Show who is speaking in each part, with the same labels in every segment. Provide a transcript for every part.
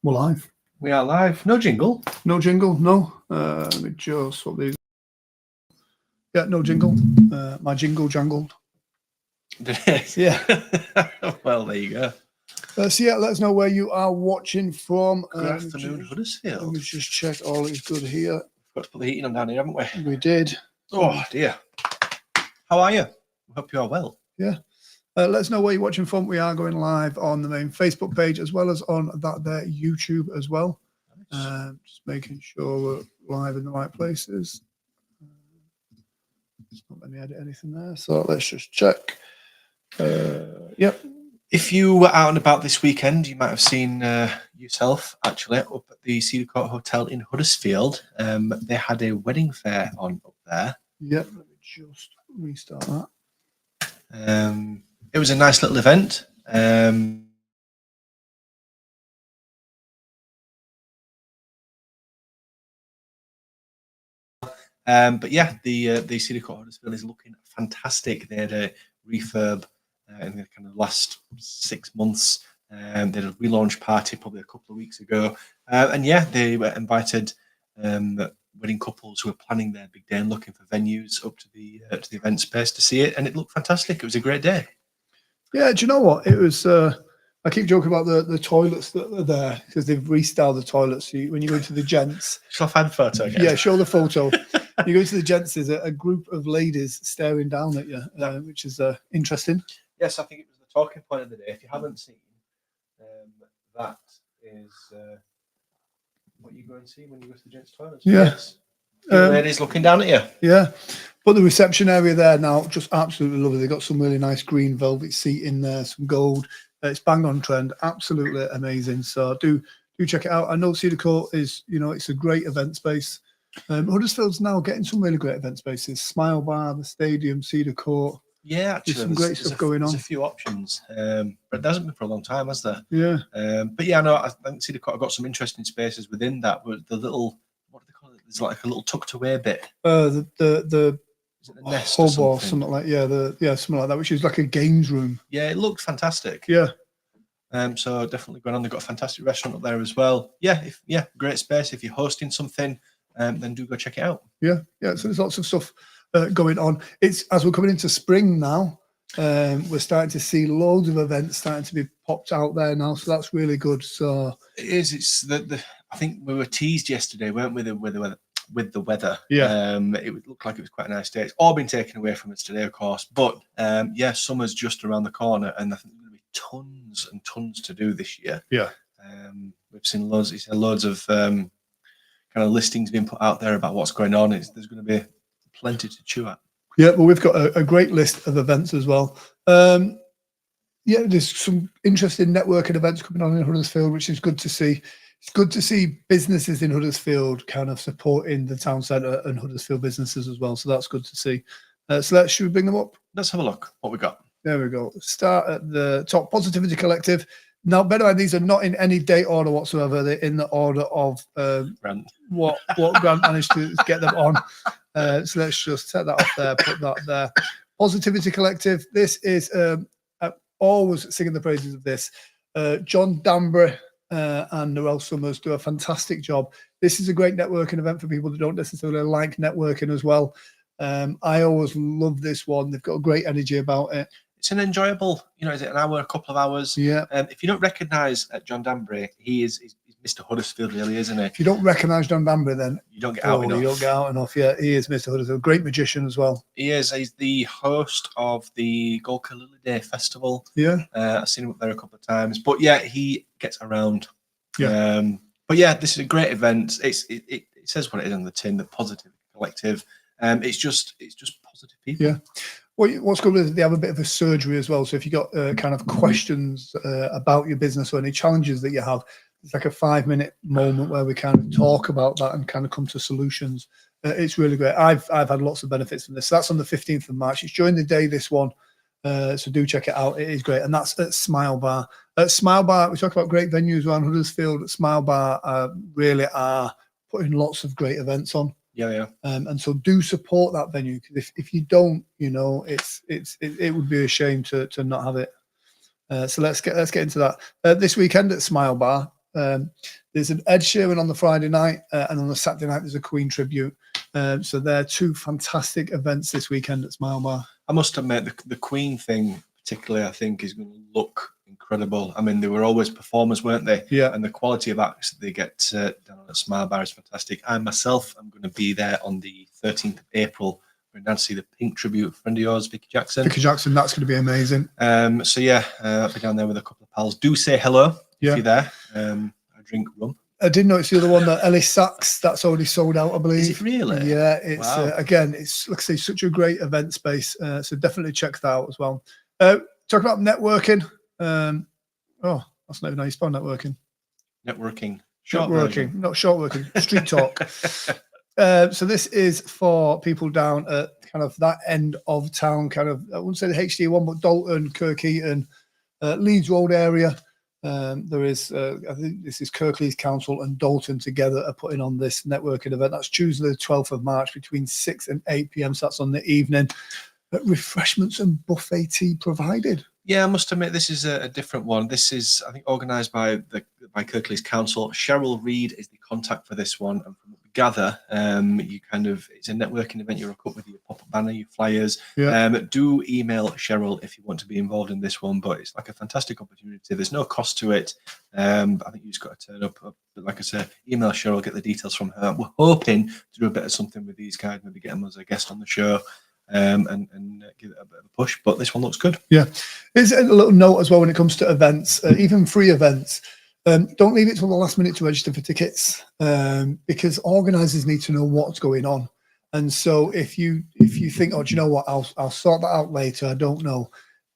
Speaker 1: We're live.
Speaker 2: We are live. No jingle.
Speaker 1: No jingle, no. Let me just swap these. Yeah, no jingle. My jingle jangled. Yeah.
Speaker 2: Well, there you go.
Speaker 1: So yeah, let us know where you are watching from.
Speaker 2: Good afternoon, Huddersfield.
Speaker 1: Let me just check all is good here.
Speaker 2: We've got to put the heating on down here, haven't we?
Speaker 1: We did.
Speaker 2: Oh, dear. How are you? I hope you are well.
Speaker 1: Yeah. Let us know where you're watching from. We are going live on the main Facebook page as well as on that there YouTube as well. Nice. Just making sure we're live in the right places. There's not let me edit anything there, so let's just check. Yep.
Speaker 2: If you were out and about this weekend, you might have seen yourself actually up at the Cedar Court Hotel in Huddersfield. They had a wedding fair on up there.
Speaker 1: Yep. Let me just restart that.
Speaker 2: It was a nice little event. But yeah, the Cedar Court Huddersfield is looking fantastic. They had a refurb in the kind of last 6 months. They had a relaunch party probably a couple of weeks ago, and yeah, they were invited wedding couples who are planning their big day and looking for venues up to the event space to see it, and it looked fantastic. It was a great day.
Speaker 1: Yeah, do you know what? It was. I keep joking about the toilets that are there because they've restyled the toilets. So when you go to the gents,
Speaker 2: shall I find a photo again?
Speaker 1: Yeah, show the photo. You go to the gents, there's a group of ladies staring down at you, which is interesting.
Speaker 2: Yes, I think it was the talking point of the day. If you haven't seen, that is what you go and see when you go to the gents' toilets.
Speaker 1: Yeah.
Speaker 2: Yes. Ladies looking down at you.
Speaker 1: Yeah. But the reception area there now, just absolutely lovely. They've got some really nice green velvet seat in there, some gold. It's bang on trend, absolutely amazing. So do check it out. I know Cedar Court is, it's a great event space. Huddersfield's now getting some really great event spaces. Smile Bar, the stadium, Cedar Court.
Speaker 2: Yeah, actually,
Speaker 1: there's some great stuff going on.
Speaker 2: There's a few options, but it hasn't been for a long time, has there?
Speaker 1: Yeah.
Speaker 2: But yeah, no, I think Cedar Court have got some interesting spaces within that. But the little, what do they call it? There's like a little tucked away bit.
Speaker 1: The
Speaker 2: is it the nest
Speaker 1: hub or something like something like that, which is like a games room.
Speaker 2: Yeah, it looked fantastic.
Speaker 1: Yeah.
Speaker 2: So definitely going on. They've got a fantastic restaurant up there as well. Yeah, great space. If you're hosting something, then do go check it out.
Speaker 1: Yeah. So there's lots of stuff going on. It's as we're coming into spring now. We're starting to see loads of events starting to be popped out there now, so that's really good. So
Speaker 2: it is. It's I think we were teased yesterday, weren't we, with the weather?
Speaker 1: Yeah.
Speaker 2: It looked like it was quite a nice day. It's all been taken away from us today, of course. But yeah, summer's just around the corner, and I think there's going to be tons and tons to do this year.
Speaker 1: Yeah.
Speaker 2: We've seen loads of kind of listings being put out there about what's going on. There's going to be plenty to chew at.
Speaker 1: Yeah, well, we've got a great list of events as well. Yeah, there's some interesting networking events coming on in Huddersfield, which is good to see. It's good to see businesses in Huddersfield kind of supporting the town centre and Huddersfield businesses as well. So that's good to see. Should we bring them up?
Speaker 2: Let's have a look. What we got?
Speaker 1: There we go. Start at the top. Positivity Collective. Now, bear in mind, these are not in any date order whatsoever. They're in the order of what Grant managed to get them on. So let's just set that off there, put that there. Positivity Collective. This is always singing the praises of this. John Danbury and Noel Summers do a fantastic job. This is a great networking event for people that don't necessarily like networking as well. I always love this one. They've got a great energy about it.
Speaker 2: It's an enjoyable, is it an hour, a couple of hours?
Speaker 1: Yeah.
Speaker 2: If you don't recognise John Danbury, he's Mr. Huddersfield, really, isn't he?
Speaker 1: If you don't recognise John Danbury, then
Speaker 2: you don't get out enough.
Speaker 1: You don't get out enough. Yeah, he is Mr. Huddersfield. Great magician as well.
Speaker 2: He is. He's the host of the Golka Lily Day Festival.
Speaker 1: Yeah.
Speaker 2: I've seen him up there a couple of times. But yeah, he gets around.
Speaker 1: Yeah.
Speaker 2: But yeah, this is a great event. It says what it is on the tin, the Positive Collective. It's just positive people.
Speaker 1: Yeah. What's good is they have a bit of a surgery as well. So if you got kind of questions about your business or any challenges that you have, it's like a 5-minute moment where we kind of talk about that and kind of come to solutions. It's really great. I've had lots of benefits from this. So that's on the 15th of March. It's during the day, this one. So do check it out. It is great. And that's at Smile Bar. At Smile Bar, we talk about great venues around Huddersfield. At Smile Bar really are putting lots of great events on.
Speaker 2: Yeah.
Speaker 1: And so do support that venue, because if you don't, it would be a shame to not have it. So let's get into that. This weekend at Smile Bar, There's an Ed Sheeran on the Friday night, and on the Saturday night there's a Queen tribute. So they're two fantastic events this weekend at Smile Bar.
Speaker 2: I must admit, the Queen thing particularly, I think, is going to look incredible. I mean, they were always performers, weren't they?
Speaker 1: Yeah.
Speaker 2: And the quality of acts that they get down at Smile Bar is fantastic. I myself am going to be there on the 13th of April. We're going to see the Pink tribute, friend of yours, Vicky Jackson.
Speaker 1: Vicky Jackson, that's going to be amazing.
Speaker 2: So yeah, I'll be down there with a couple of pals. Do say hello if you're there. I drink rum.
Speaker 1: I did notice the other one, that Ellis Sachs, that's already sold out, I believe.
Speaker 2: Is it really?
Speaker 1: Yeah, it's
Speaker 2: wow.
Speaker 1: Again, it's, like I say, such a great event space. So definitely check that out as well. Talk about networking. Oh, that's not even how you spell networking.
Speaker 2: Networking.
Speaker 1: Short working, not short working. Street talk. So this is for people down at kind of that end of town, kind of, I wouldn't say the HD1, but Dalton, Kirkheaton, Leeds Road area. There is, I think this is Kirklees Council and Dalton together are putting on this networking event. That's Tuesday the 12th of March between 6 and 8 p.m. So that's on the evening. But refreshments and buffet tea provided.
Speaker 2: Yeah, I must admit, this is a different one. This is, I think, organised by Kirklees Council. Cheryl Reed is the contact for this one. And from what we gather, it's a networking event. You rock up with your pop-up banner, your flyers.
Speaker 1: Yeah.
Speaker 2: Do email Cheryl if you want to be involved in this one. But it's like a fantastic opportunity. There's no cost to it. I think you just got to turn up. But like I said, email Cheryl, get the details from her. We're hoping to do a bit of something with these guys, maybe get them as a guest on the show. And give it a bit of a push, but this one looks good.
Speaker 1: Yeah, there's a little note as well when it comes to events, even free events. Don't leave it till the last minute to register for tickets, because organisers need to know what's going on. And so if you think, oh, do you know what, I'll sort that out later. I don't know.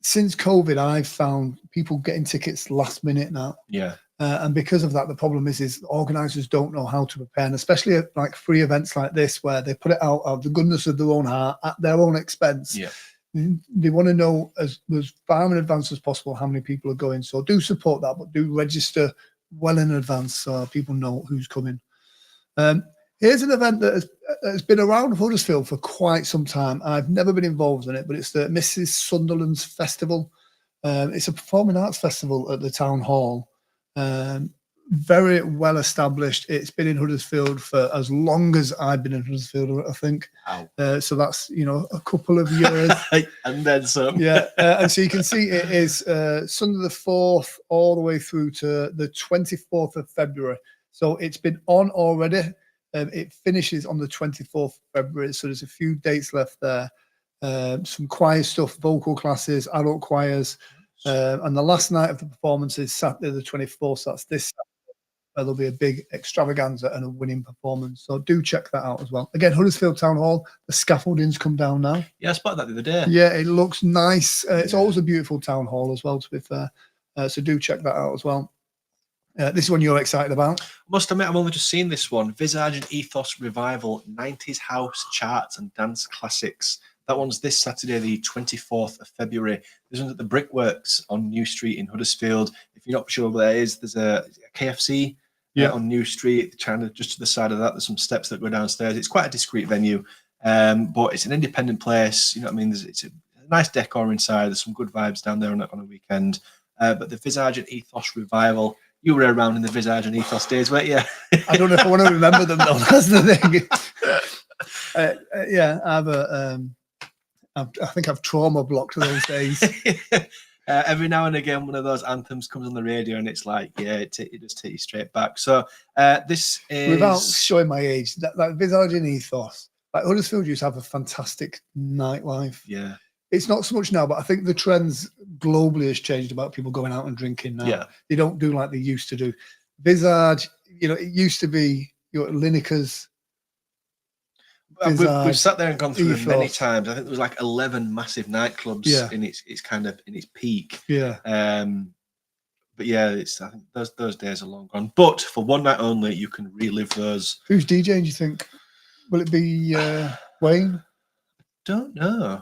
Speaker 1: Since COVID, I've found people getting tickets last minute now.
Speaker 2: Yeah.
Speaker 1: And because of that, the problem is organisers don't know how to prepare, and especially at like free events like this, where they put it out of the goodness of their own heart at their own expense.
Speaker 2: Yeah,
Speaker 1: they want to know as far in advance as possible how many people are going. So do support that, but do register well in advance so people know who's coming. Here's an event that has been around Huddersfield for quite some time. I've never been involved in it, but it's the Mrs. Sunderland's Festival. It's a performing arts festival at the town hall. Very well established. It's been in Huddersfield for as long as I've been in Huddersfield, I think.
Speaker 2: Wow.
Speaker 1: So that's, a couple of years.
Speaker 2: And then some.
Speaker 1: Yeah. And so you can see it is Sunday the 4th all the way through to the 24th of February. So it's been on already. It finishes on the 24th of February. So there's a few dates left there. Some choir stuff, vocal classes, adult choirs. And the last night of the performance is Saturday the 24th. So that's this Saturday. There'll be a big extravaganza and a winning performance. So do check that out as well. Again, Huddersfield Town Hall, the scaffolding's come down now.
Speaker 2: Yeah, I spotted that the other day.
Speaker 1: Yeah, it looks nice. It's always a beautiful town hall as well, to be fair. So do check that out as well. This is one you're excited about.
Speaker 2: I must admit, I've only just seen this one. Visage and Ethos Revival, 90s House Charts and Dance Classics. That one's this Saturday, the 24th of February. This one's at the Brickworks on New Street in Huddersfield. If you're not sure where that is, there's a KFC on New Street. Kind of just to the side of that, there's some steps that go downstairs. It's quite a discreet venue, but it's an independent place. You know what I mean? It's a nice decor inside. There's some good vibes down there on a weekend. But the Visage and Ethos Revival, you were around in the Visage and Ethos days, weren't you?
Speaker 1: I don't know if I want to remember them, though. That's the thing. I think I've trauma blocked those days.
Speaker 2: Every now and again, one of those anthems comes on the radio, and it's like, yeah, it just takes you straight back. So this is,
Speaker 1: without showing my age, that Visage and Ethos, like Huddersfield used to have a fantastic nightlife.
Speaker 2: Yeah,
Speaker 1: it's not so much now, but I think the trends globally has changed about people going out and drinking now. Yeah, they don't do like they used to do. Visage, it used to be Lineker's.
Speaker 2: We've sat there and gone through them many times. I think there was like 11 massive nightclubs in its kind of in its peak.
Speaker 1: Yeah.
Speaker 2: But yeah, I think those days are long gone. But for one night only, you can relive those.
Speaker 1: Who's DJing? Do you think? Will it be Wayne?
Speaker 2: Don't know.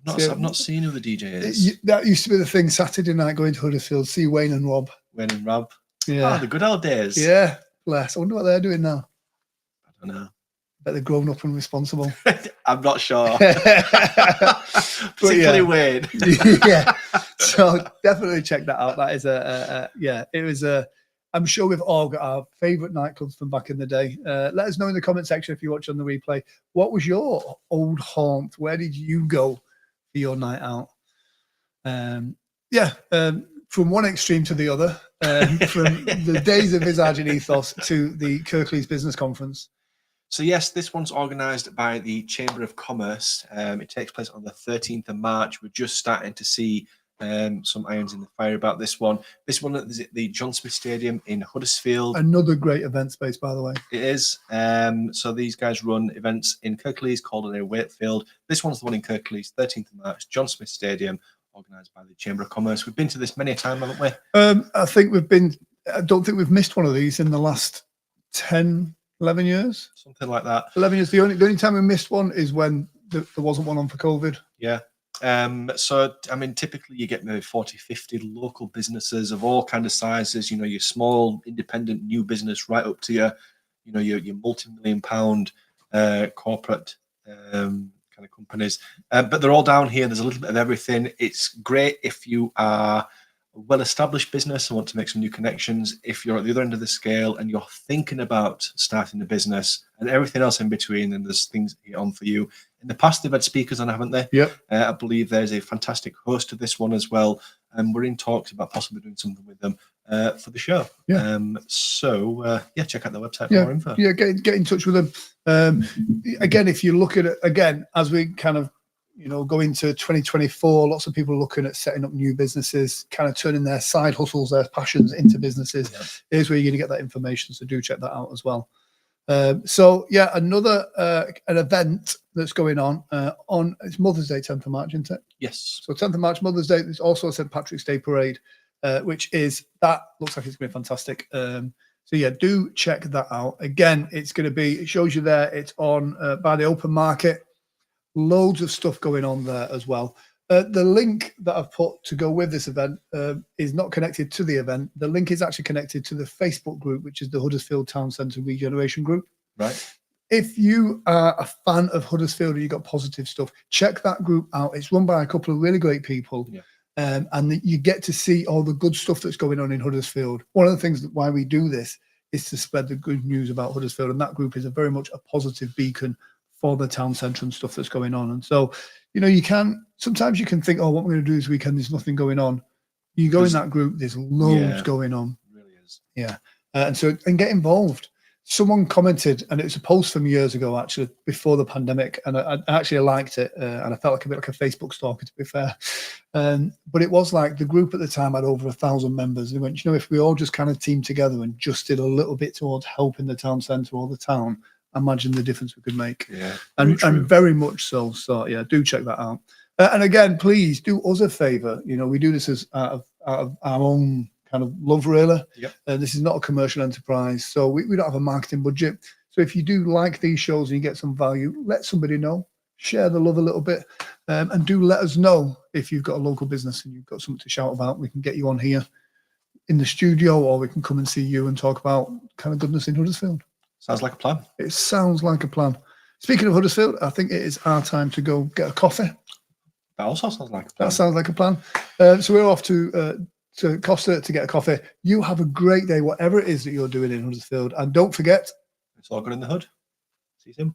Speaker 2: I've not seen who the DJ is.
Speaker 1: That used to be the thing. Saturday night, going to Huddersfield, see Wayne and Rob.
Speaker 2: Wayne and Rob.
Speaker 1: Yeah.
Speaker 2: The good old days.
Speaker 1: Yeah. Bless. I wonder what they're doing now.
Speaker 2: I don't know.
Speaker 1: Bet they're grown up and responsible.
Speaker 2: I'm not sure. Particularly Wayne.
Speaker 1: Yeah. So definitely check that out. That is it was a I'm sure we've all got our favourite nightclubs from back in the day. Let us know in the comment section if you watch on the replay. What was your old haunt? Where did you go for your night out? From one extreme to the other, from the days of Visage and Ethos to the Kirklees Business Conference.
Speaker 2: So yes, this one's organised by the Chamber of Commerce. It takes place on the 13th of March. We're just starting to see some irons in the fire about this one. This one is at the John Smith Stadium in Huddersfield.
Speaker 1: Another great event space, by the way.
Speaker 2: It is. So these guys run events in Kirklees, Calderday, Wakefield. This one's the one in Kirklees, 13th of March, John Smith Stadium, organised by the Chamber of Commerce. We've been to this many a time, haven't we?
Speaker 1: I don't think we've missed one of these in the last 10, 11 years.
Speaker 2: Something like that.
Speaker 1: 11 years. The only time we missed one is when there wasn't one on for COVID.
Speaker 2: Yeah. So, I mean, typically you get maybe 40, 50 local businesses of all kind of sizes, you know, your small, independent, new business right up to your multi-million pound corporate kind of companies. But they're all down here. There's a little bit of everything. It's great if you are a well-established business and want to make some new connections. If you're at the other end of the scale and you're thinking about starting a business and everything else in between, and there's things on for you. In the past, they've had speakers on, haven't they?
Speaker 1: Yep.
Speaker 2: I believe there's a fantastic host to this one as well. And we're in talks about possibly doing something with them for the show.
Speaker 1: Yeah.
Speaker 2: Check out their website for more info.
Speaker 1: Yeah, get in touch with them. Again, if you look at it, again, as we kind of, go into 2024, lots of people are looking at setting up new businesses, kind of turning their side hustles, their passions into businesses. Yeah. Here's where you're going to get that information. So do check that out as well. Another an event that's going on it's Mother's Day, 10th of March, isn't it?
Speaker 2: Yes.
Speaker 1: So 10th of March, Mother's Day. There's also a St. Patrick's Day parade, which looks like it's going to be fantastic. Do check that out. Again, it shows you there. It's on by the open market. Loads of stuff going on there as well. The link that I've put to go with this event is not connected to the event. The link is actually connected to the Facebook group, which is the Huddersfield Town Centre Regeneration Group.
Speaker 2: Right.
Speaker 1: If you are a fan of Huddersfield and you've got positive stuff, check that group out. It's run by a couple of really great people. Yeah. And you get to see all the good stuff that's going on in Huddersfield. One of the things why we do this is to spread the good news about Huddersfield. And that group is very much a positive beacon for the town centre and stuff that's going on. And so, sometimes you can think, oh, what we're going to do this weekend, there's nothing going on. You go in that group, there's loads going on.
Speaker 2: It really is.
Speaker 1: Yeah. And get involved. Someone commented, and it's a post from years ago, actually, before the pandemic, and I actually liked it, and I felt like a bit like a Facebook stalker, to be fair. But it was like the group at the time had over 1,000 members. And they went, if we all just kind of teamed together and just did a little bit towards helping the town centre or the town, imagine the difference we could make.
Speaker 2: Yeah,
Speaker 1: and very much so. So yeah, do check that out. And again, please do us a favour. We do this as out of our own kind of love, really.
Speaker 2: Yep.
Speaker 1: This is not a commercial enterprise, so we don't have a marketing budget. So if you do like these shows and you get some value, let somebody know. Share the love a little bit, and do let us know if you've got a local business and you've got something to shout about. We can get you on here in the studio, or we can come and see you and talk about kind of goodness in Huddersfield.
Speaker 2: Sounds like a plan.
Speaker 1: It sounds like a plan. Speaking of Huddersfield, I think it is our time to go get a coffee.
Speaker 2: That also sounds like a plan.
Speaker 1: That sounds like a plan. So we're off to Costa to get a coffee. You have a great day, whatever it is that you're doing in Huddersfield. And don't forget,
Speaker 2: it's all good in the hood. See you soon.